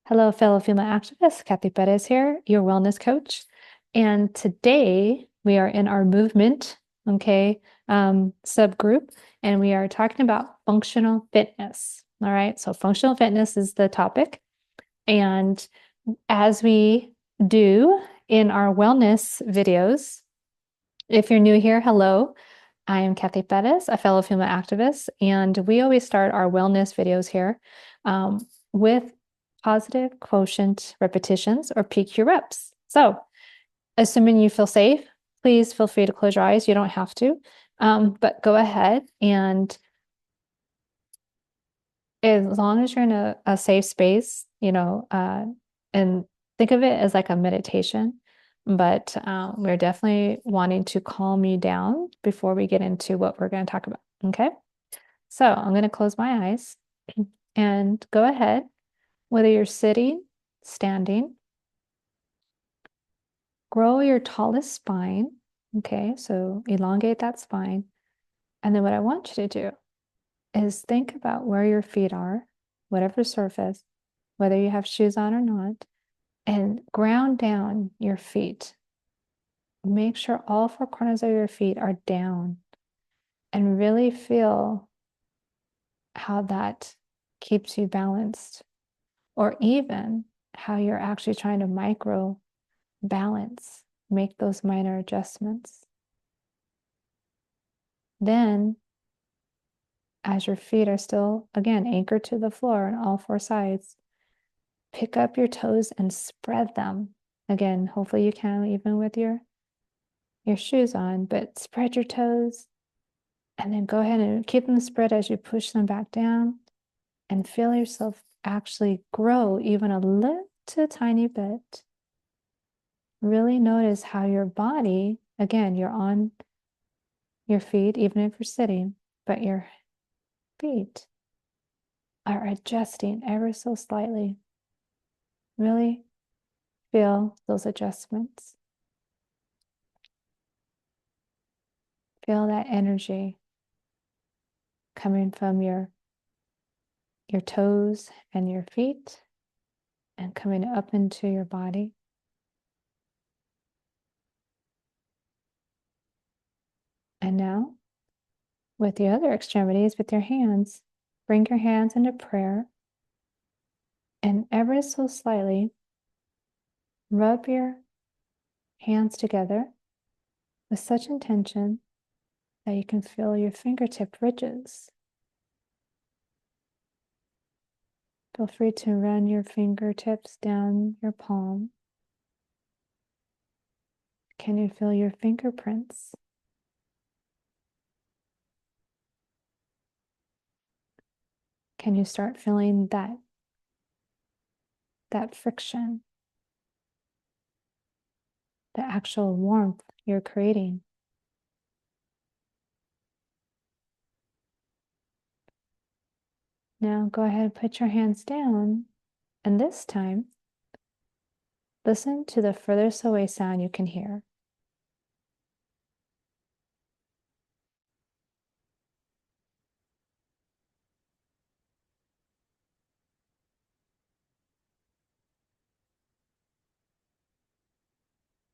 Hello, fellow female activists. Cathy Perez here, your wellness coach. And today we are in our movement, subgroup, and we are talking about functional fitness. All right, so functional fitness is the topic. And as we do in our wellness videos, if you're new here, hello. I am Cathy Perez, a fellow female activist, and we always start our wellness videos here with positive quotient repetitions or PQ reps. So, assuming you feel safe, please feel free to close your eyes. You don't have to, but go ahead and as long as you're in a safe space, and think of it as like a meditation. But we're definitely wanting to calm you down before we get into what we're going to talk about. Okay. So I'm going to close my eyes and go ahead, whether you're sitting, standing, grow your tallest spine. Okay. So elongate that spine. And then what I want you to do is think about where your feet are, whatever surface, whether you have shoes on or not, and ground down your feet. Make sure all four corners of your feet are down and really feel how that keeps you balanced, or even how you're actually trying to micro balance, make those minor adjustments. Then, as your feet are still, again, anchored to the floor on all four sides, pick up your toes and spread them. Again, hopefully you can even with your shoes on, but spread your toes and then go ahead and keep them spread as you push them back down and feel yourself actually grow even a little tiny bit. Really notice how your body, again, you're on your feet, even if you're sitting, but your feet are adjusting ever so slightly. Really feel those adjustments. Feel that energy coming from your toes and your feet and coming up into your body. And now, with the other extremities, with your hands, bring your hands into prayer and ever so slightly rub your hands together with such intention that you can feel your fingertip ridges. Feel free to run your fingertips down your palm. Can you feel your fingerprints? Can you start feeling that friction, the actual warmth you're creating? Now go ahead and put your hands down, and this time, listen to the furthest away sound you can hear.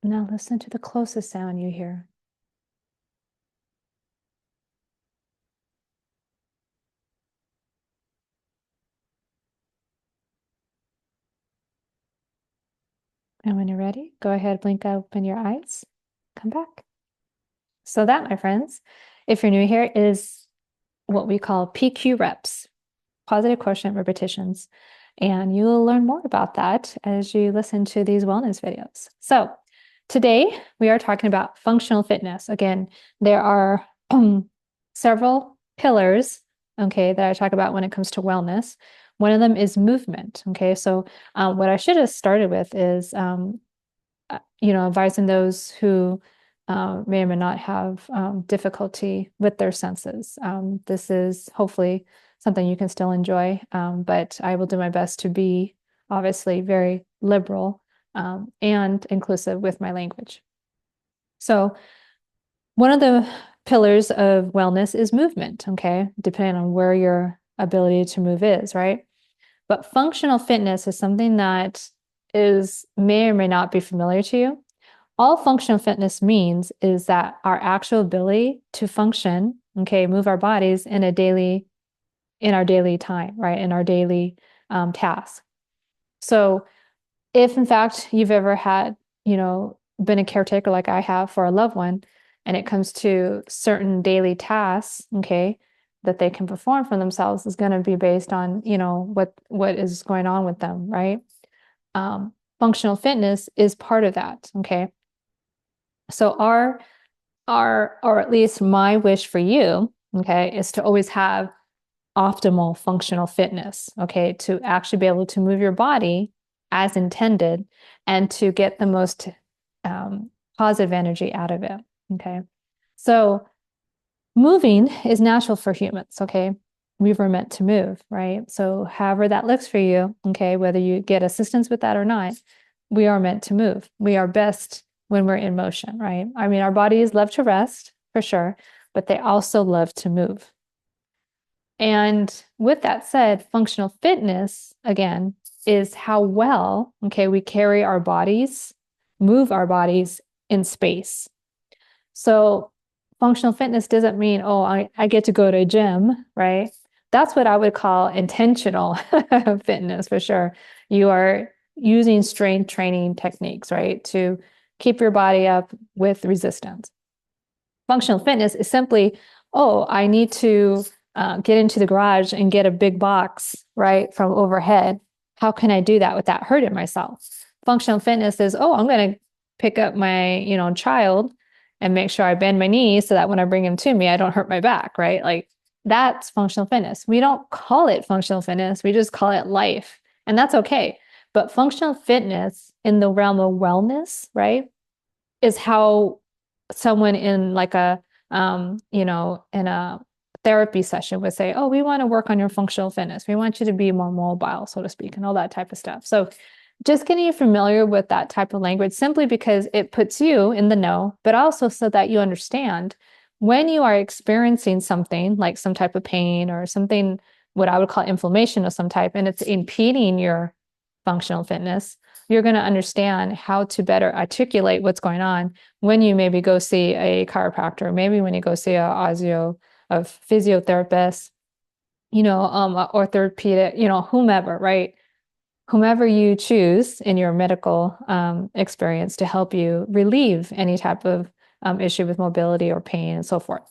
Now listen to the closest sound you hear. And when you're ready, go ahead, blink open your eyes, come back. So that, my friends, if you're new here, is what we call PQ reps, positive quotient repetitions. And you will learn more about that as you listen to these wellness videos. So today we are talking about functional fitness. Again, there are several pillars, okay, that I talk about when it comes to wellness. One of them is movement. Okay, so what I should have started with is, advising those who may or may not have difficulty with their senses. This is hopefully something you can still enjoy, but I will do my best to be obviously very liberal and inclusive with my language. So one of the pillars of wellness is movement, okay, depending on where your ability to move is, right? But functional fitness is something that may or may not be familiar to you. All functional fitness means is that our actual ability to function, okay, move our bodies in our daily time, right? In our daily task. So if in fact you've ever had, been a caretaker like I have for a loved one, and it comes to certain daily tasks, okay, that they can perform for themselves is going to be based on, what is going on with them, right? Functional fitness is part of that, okay? So or at least my wish for you, okay, is to always have optimal functional fitness, okay, to actually be able to move your body as intended and to get the most positive energy out of it, okay? So moving is natural for humans, okay? We were meant to move, right? So however that looks for you, okay, whether you get assistance with that or not, we are meant to move. We are best when we're in motion, right? I mean, our bodies love to rest for sure, but they also love to move. And with that said, functional fitness, again, is how well, okay, we carry our bodies, move our bodies in space. So functional fitness doesn't mean, oh, I get to go to a gym, right? That's what I would call intentional fitness for sure. You are using strength training techniques, right, to keep your body up with resistance. Functional fitness is simply, oh, I need to get into the garage and get a big box, right, from overhead. How can I do that without hurting myself? Functional fitness is, oh, I'm going to pick up my, child and make sure I bend my knees so that when I bring him to me, I don't hurt my back, right? Like that's functional fitness. We don't call it functional fitness. We just call it life. And that's okay. But functional fitness in the realm of wellness, right, is how someone in like in a therapy session would say, oh, we want to work on your functional fitness. We want you to be more mobile, so to speak, and all that type of stuff. So just getting you familiar with that type of language simply because it puts you in the know, but also so that you understand when you are experiencing something like some type of pain or something, what I would call inflammation of some type, and it's impeding your functional fitness, you're going to understand how to better articulate what's going on when you maybe go see a chiropractor, maybe when you go see a physiotherapist, a orthopedic, whomever, right? Whomever you choose in your medical experience to help you relieve any type of issue with mobility or pain and so forth.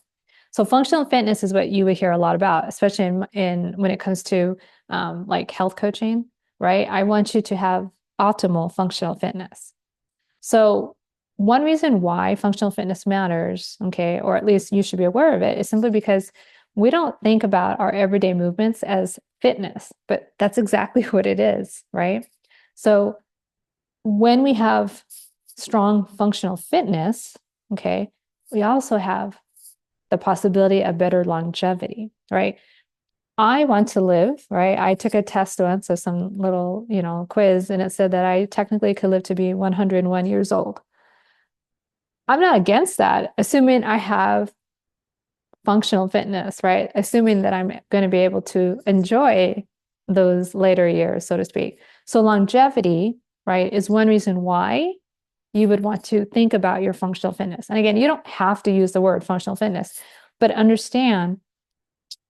So functional fitness is what you would hear a lot about, especially in when it comes to like health coaching, right? I want you to have optimal functional fitness. So one reason why functional fitness matters, okay, or at least you should be aware of it, is simply because we don't think about our everyday movements as fitness, but that's exactly what it is, right? So when we have strong functional fitness, okay, we also have the possibility of better longevity, right? I want to live, right? I took a test once of some little, quiz, and it said that I technically could live to be 101 years old. I'm not against that, assuming I have functional fitness, right? Assuming that I'm going to be able to enjoy those later years, so to speak. So longevity, right, is one reason why you would want to think about your functional fitness. And again, you don't have to use the word functional fitness, but understand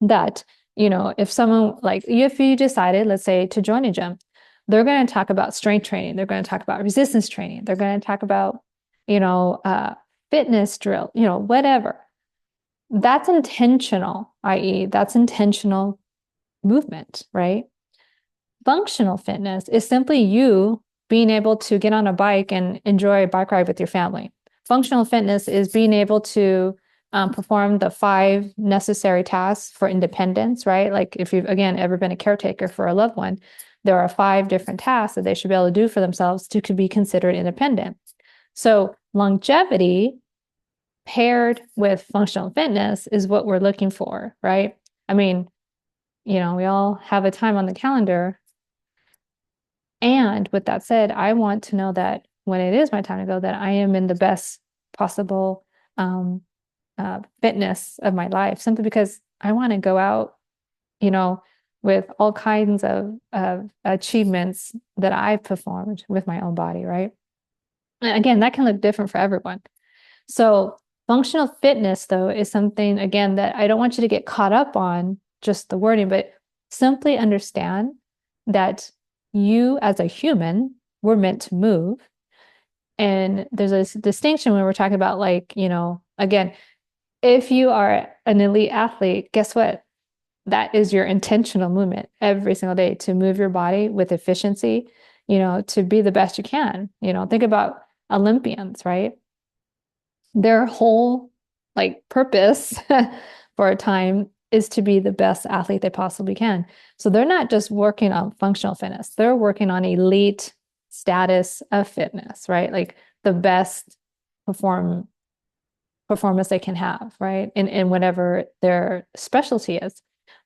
that, if someone like if you decided, let's say, to join a gym, they're going to talk about strength training. They're going to talk about resistance training. They're going to talk about, fitness drill, whatever. That's intentional, i.e., that's intentional movement, right? Functional fitness is simply you being able to get on a bike and enjoy a bike ride with your family. Functional fitness is being able to perform the 5 necessary tasks for independence, right? Like if you've, again, ever been a caretaker for a loved one, there are 5 different tasks that they should be able to do for themselves to be considered independent. So longevity paired with functional fitness is what we're looking for, right? I mean, we all have a time on the calendar. And with that said, I want to know that when it is my time to go, that I am in the best possible fitness of my life, simply because I want to go out, with all kinds of achievements that I've performed with my own body, right? And again, that can look different for everyone. So functional fitness, though, is something, again, that I don't want you to get caught up on just the wording, but simply understand that you as a human were meant to move. And there's a distinction when we're talking about, like, again, if you are an elite athlete, guess what? That is your intentional movement every single day to move your body with efficiency, to be the best you can. Think about Olympians, right? Their whole like purpose for a time is to be the best athlete they possibly can. So they're not just working on functional fitness, they're working on elite status of fitness, right? Like the best performance they can have, right? In whatever their specialty is.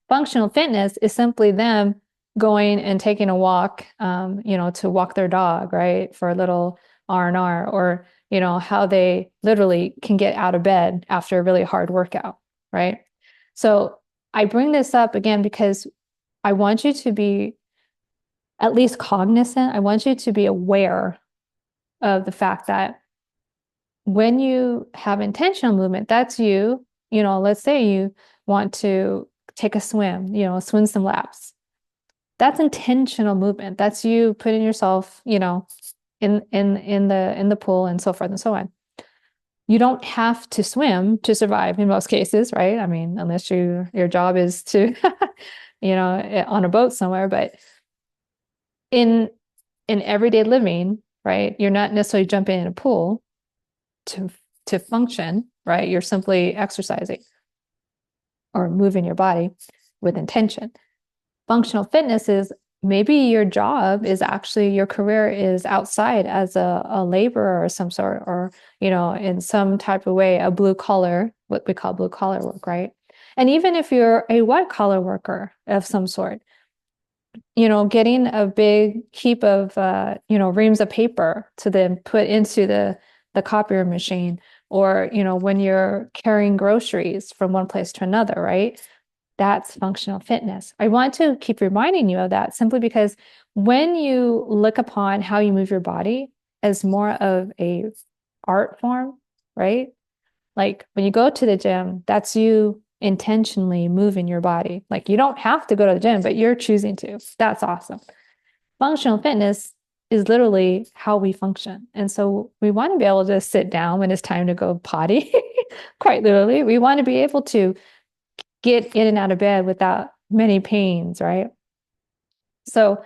Functional fitness is simply them going and taking a walk, to walk their dog, right? For a little R&R, or, how they literally can get out of bed after a really hard workout, right? So I bring this up again because I want you to be at least cognizant. I want you to be aware of the fact that when you have intentional movement, that's you, let's say you want to take a swim, swim some laps. That's intentional movement. That's you putting yourself, in the pool and so forth and so on. You don't have to swim to survive in most cases, right? I mean, unless your job is to, on a boat somewhere, but in everyday living, right? You're not necessarily jumping in a pool to function, right? You're simply exercising or moving your body with intention. Functional fitness is maybe your job is actually your career is outside as a laborer or some sort, or, in some type of way, a blue collar, what we call blue collar work, right? And even if you're a white collar worker of some sort, getting a big heap of, reams of paper to then put into the copier machine, or, when you're carrying groceries from one place to another, right? That's functional fitness. I want to keep reminding you of that simply because when you look upon how you move your body as more of a art form, right? Like when you go to the gym, that's you intentionally moving your body. Like you don't have to go to the gym, but you're choosing to. That's awesome. Functional fitness is literally how we function. And so we want to be able to sit down when it's time to go potty, quite literally. We want to be able to get in and out of bed without many pains, right? So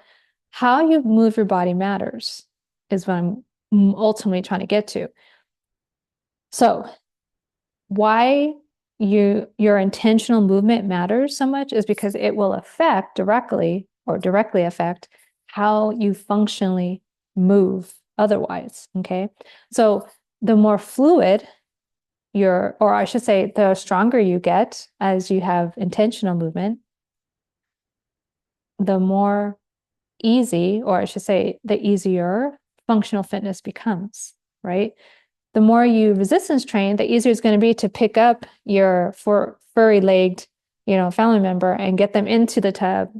how you move your body matters is what I'm ultimately trying to get to. So why your intentional movement matters so much is because it will affect directly affect how you functionally move otherwise, okay? So the more fluid or I should say, the stronger you get as you have intentional movement, the more easy, or I should say, the easier functional fitness becomes, right? The more you resistance train, the easier it's going to be to pick up your furry-legged, family member and get them into the tub,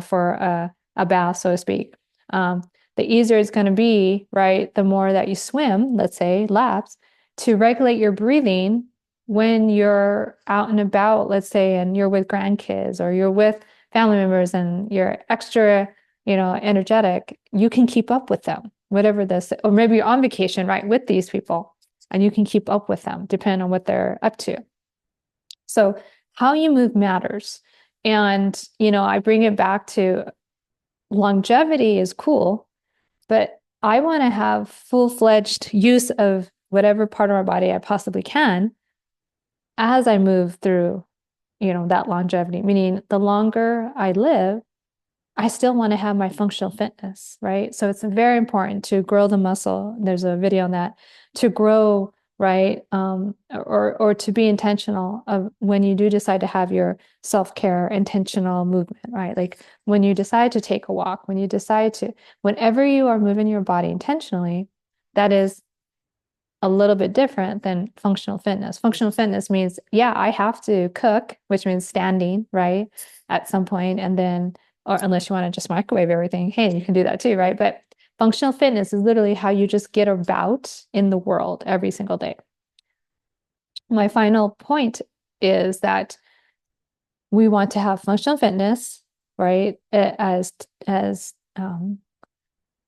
for a bath, so to speak. The easier it's going to be, right? The more that you swim, let's say laps, to regulate your breathing when you're out and about, let's say, and you're with grandkids or you're with family members and you're extra, energetic, you can keep up with them, whatever this, or maybe you're on vacation, right, with these people, and you can keep up with them depending on what they're up to. So how you move matters. And, I bring it back to longevity is cool, but I want to have full-fledged use of whatever part of my body I possibly can as I move through, that longevity, meaning the longer I live, I still want to have my functional fitness, right? So it's very important to grow the muscle. There's a video on that, to grow, right? Or to be intentional of when you do decide to have your self-care intentional movement, right? Like when you decide to take a walk, whenever you are moving your body intentionally, that is a little bit different than functional fitness. Functional fitness means, yeah, I have to cook, which means standing, right, at some point, and then, or unless you want to just microwave everything, hey, you can do that too, right? But functional fitness is literally how you just get about in the world every single day. My final point is that we want to have functional fitness, right? As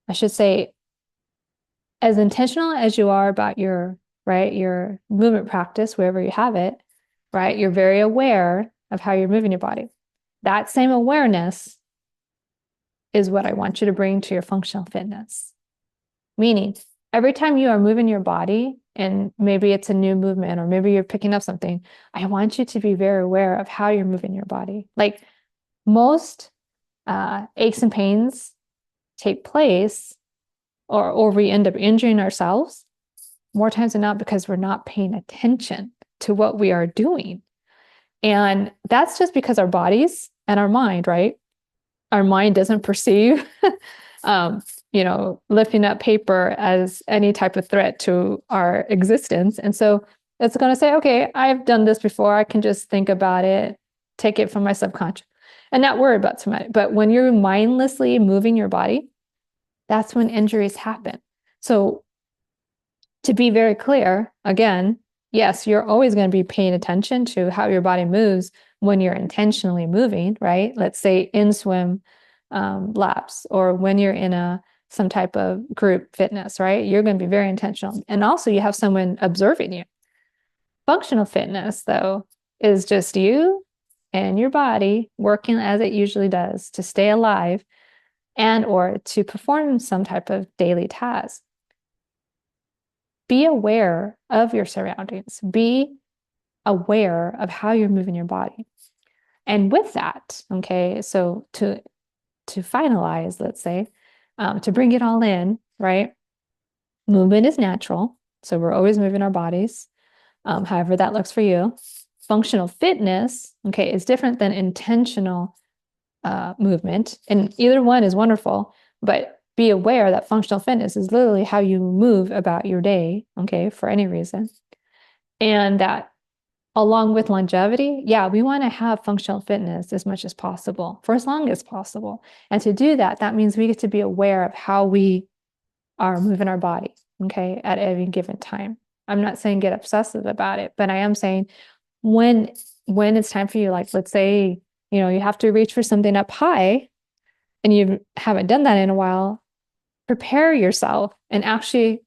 I should say, as intentional as you are about your, right, your movement practice, wherever you have it, right? You're very aware of how you're moving your body. That same awareness is what I want you to bring to your functional fitness. Meaning, every time you are moving your body, and maybe it's a new movement, or maybe you're picking up something, I want you to be very aware of how you're moving your body. Like most aches and pains take place, or we end up injuring ourselves more times than not because we're not paying attention to what we are doing. And that's just because our bodies and our mind, right? Our mind doesn't perceive, lifting up paper as any type of threat to our existence. And so it's going to say, okay, I've done this before. I can just think about it, take it from my subconscious and not worry about somebody. But when you're mindlessly moving your body, that's when injuries happen. So to be very clear, again, yes, you're always going to be paying attention to how your body moves when you're intentionally moving, right? Let's say in swim laps, or when you're in some type of group fitness, right? You're going to be very intentional. And also you have someone observing you. Functional fitness, though, is just you and your body working as it usually does to stay alive and or to perform some type of daily task. Be aware of your surroundings. Be aware of how you're moving your body. And with that, okay, so to finalize, let's say, to bring it all in, right? Movement is natural. So we're always moving our bodies, however that looks for you. Functional fitness, okay, is different than intentional movement. And either one is wonderful, but be aware that functional fitness is literally how you move about your day, okay, for any reason. And that along with longevity, yeah, we want to have functional fitness as much as possible for as long as possible. And to do that, that means we get to be aware of how we are moving our body, okay, at any given time. I'm not saying get obsessive about it, but I am saying when it's time for you, like let's say, you have to reach for something up high and you haven't done that in a while, prepare yourself and actually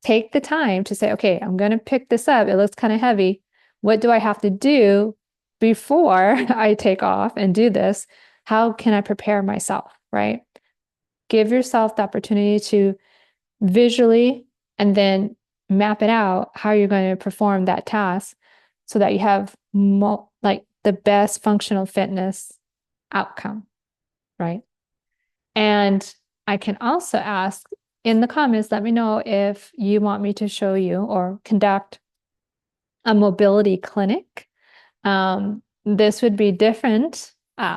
take the time to say, okay, I'm going to pick this up. It looks kind of heavy. What do I have to do before I take off and do this? How can I prepare myself, right? Give yourself the opportunity to visually and then map it out how you're going to perform that task so that you have like the best functional fitness outcome, right? And I can also ask in the comments, let me know if you want me to show you or conduct a mobility clinic. This would be different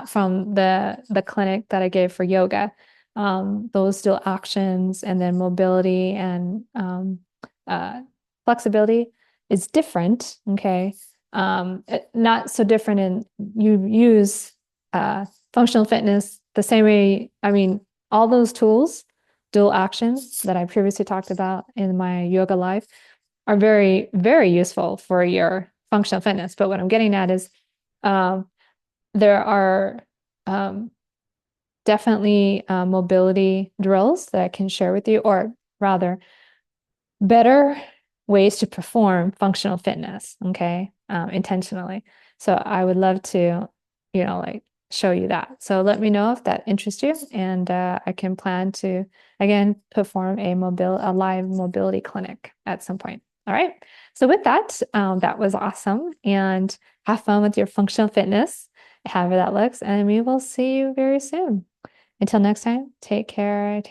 from the clinic that I gave for yoga. Those dual actions and then mobility and flexibility is different, okay? Not so different in you use functional fitness the same way. I mean, all those tools, dual actions that I previously talked about in my yoga live are very, very useful for your functional fitness. But what I'm getting at is there are definitely mobility drills that I can share with you, or rather, better ways to perform functional fitness, okay, intentionally. So I would love to, like show you that. So let me know if that interests you, and I can plan to, again, perform a live mobility clinic at some point. All right. So with that, that was awesome, and have fun with your functional fitness, however that looks, and we will see you very soon. Until next time, take care.